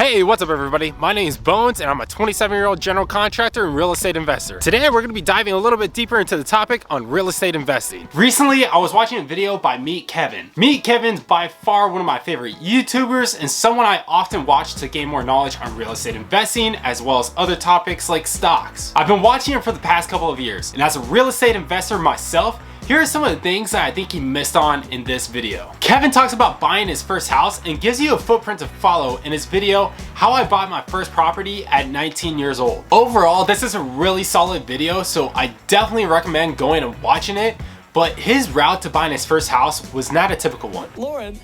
Hey, what's up everybody? My name is Bones and I'm a 27-year-old general contractor and real estate investor. Today we're going to be diving a little bit deeper into the topic on real estate investing. Recently, I was watching a video by MeetKevin. MeetKevin's by far one of my favorite YouTubers and someone I often watch to gain more knowledge on real estate investing as well as other topics like stocks. I've been watching him for the past couple of years, and as a real estate investor myself, here are some of the things that I think he missed on in this video. Kevin talks about buying his first house and gives you a footprint to follow in his video, How I Bought My First Property at 19 Years Old. Overall, this is a really solid video, so I definitely recommend going and watching it. But his route to buying his first house was not a typical one. Lauren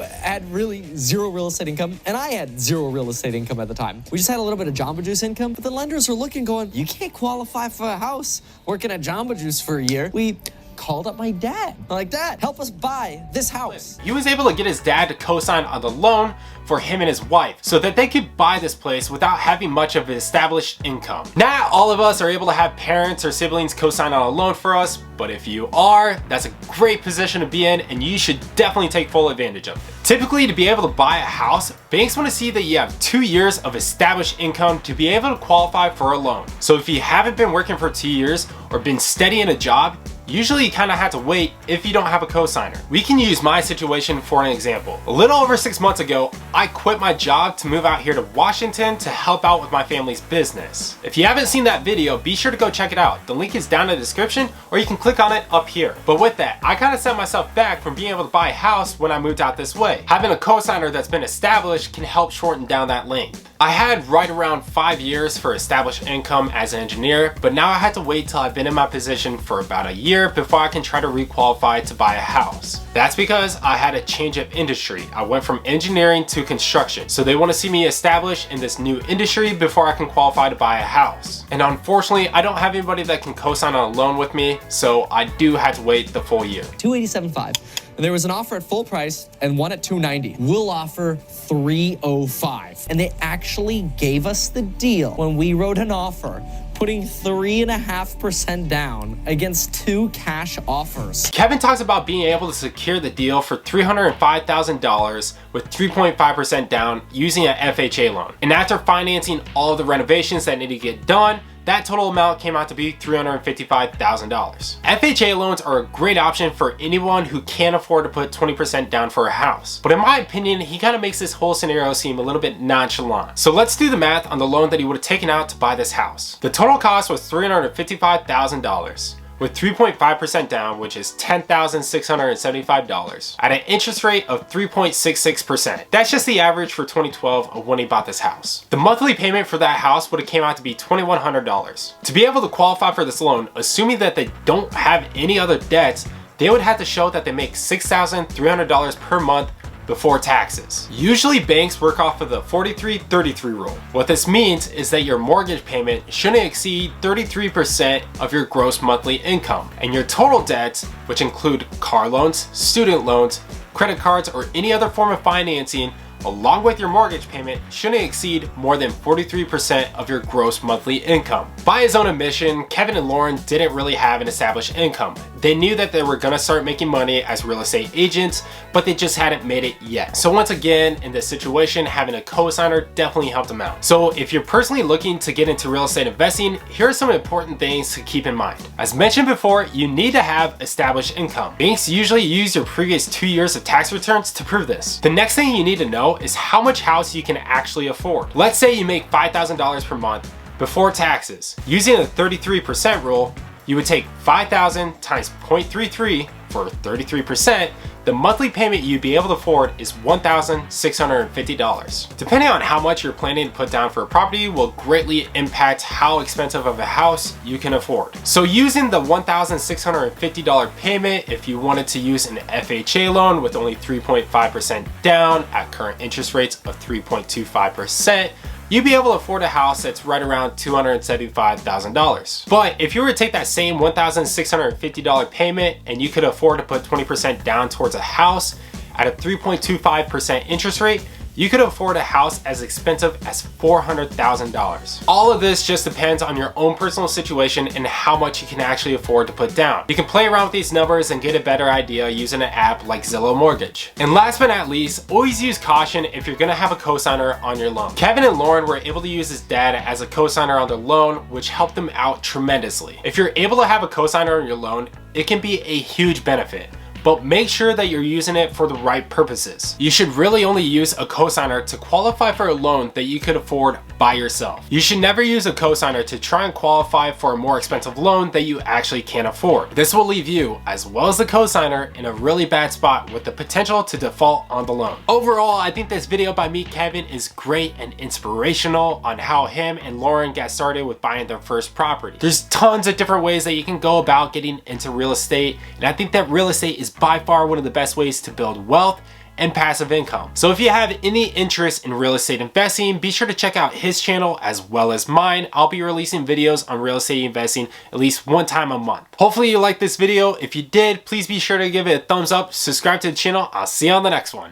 had really zero real estate income, and I had zero real estate income at the time. We just had a little bit of Jamba Juice income, but the lenders were looking going, you can't qualify for a house working at Jamba Juice for a year. We called up my dad. I'm like, Dad, help us buy this house. He was able to get his dad to co-sign on the loan for him and his wife so that they could buy this place without having much of an established income. Not all of us are able to have parents or siblings co-sign on a loan for us, but if you are, that's a great position to be in and you should definitely take full advantage of it. Typically, to be able to buy a house, banks want to see that you have 2 years of established income to be able to qualify for a loan. So if you haven't been working for 2 years or been steady in a job, usually you kind of have to wait if you don't have a cosigner. We can use my situation for an example. A little over 6 months ago, I quit my job to move out here to Washington to help out with my family's business. If you haven't seen that video, be sure to go check it out. The link is down in the description or you can click on it up here. But with that, I kind of set myself back from being able to buy a house when I moved out this way. Having a cosigner that's been established can help shorten down that length. I had right around 5 years for established income as an engineer, but now I had to wait till I've been in my position for about a year before I can try to requalify to buy a house. That's because I had a change of industry. I went from engineering to construction. So they want to see me established in this new industry before I can qualify to buy a house. And unfortunately, I don't have anybody that can co-sign on a loan with me, so I do have to wait the full year. $287.5. And there was an offer at full price and one at $290. We'll offer $305. And they actually gave us the deal when we wrote an offer, putting 3.5% down against 2 cash offers. Kevin talks about being able to secure the deal for $305,000 with 3.5% down using an FHA loan. And after financing all of the renovations that need to get done, that total amount came out to be $355,000. FHA loans are a great option for anyone who can't afford to put 20% down for a house. But in my opinion, he kind of makes this whole scenario seem a little bit nonchalant. So let's do the math on the loan that he would have taken out to buy this house. The total cost was $355,000. with 3.5% down, which is $10,675, at an interest rate of 3.66%. That's just the average for 2012 of when he bought this house. The monthly payment for that house would have came out to be $2,100. To be able to qualify for this loan, assuming that they don't have any other debts, they would have to show that they make $6,300 per month before taxes. Usually banks work off of the 43-33 rule. What this means is that your mortgage payment shouldn't exceed 33% of your gross monthly income, and your total debts, which include car loans, student loans, credit cards, or any other form of financing, along with your mortgage payment, shouldn't exceed more than 43% of your gross monthly income. By his own admission, Kevin and Lauren didn't really have an established income. They knew that they were gonna start making money as real estate agents, but they just hadn't made it yet. So once again, in this situation, having a co-signer definitely helped them out. So if you're personally looking to get into real estate investing, here are some important things to keep in mind. As mentioned before, you need to have established income. Banks usually use your previous 2 years of tax returns to prove this. The next thing you need to know is how much house you can actually afford. Let's say you make $5,000 per month before taxes. Using the 33% rule, you would take 5,000 times 0.33 for 33%. The monthly payment you'd be able to afford is $1,650. Depending on how much you're planning to put down for a property will greatly impact how expensive of a house you can afford. So using the $1,650 payment, if you wanted to use an FHA loan with only 3.5% down at current interest rates of 3.25%, you'd be able to afford a house that's right around $275,000. But if you were to take that same $1,650 payment and you could afford to put 20% down towards a house at a 3.25% interest rate, you could afford a house as expensive as $400,000. All of this just depends on your own personal situation and how much you can actually afford to put down. You can play around with these numbers and get a better idea using an app like Zillow Mortgage. And last but not least, always use caution if you're gonna have a cosigner on your loan. Kevin and Lauren were able to use his dad as a cosigner on their loan, which helped them out tremendously. If you're able to have a cosigner on your loan, it can be a huge benefit, but make sure that you're using it for the right purposes. You should really only use a cosigner to qualify for a loan that you could afford by yourself. You should never use a cosigner to try and qualify for a more expensive loan that you actually can't afford. This will leave you, as well as the cosigner, in a really bad spot with the potential to default on the loan. Overall, I think this video by MeetKevin is great and inspirational on how him and Lauren got started with buying their first property. There's tons of different ways that you can go about getting into real estate, and I think that real estate is by far one of the best ways to build wealth and passive income. So if you have any interest in real estate investing, be sure to check out his channel as well as mine. I'll be releasing videos on real estate investing at least one time a month. Hopefully you liked this video. If you did, please be sure to give it a thumbs up, subscribe to the channel. I'll see you on the next one.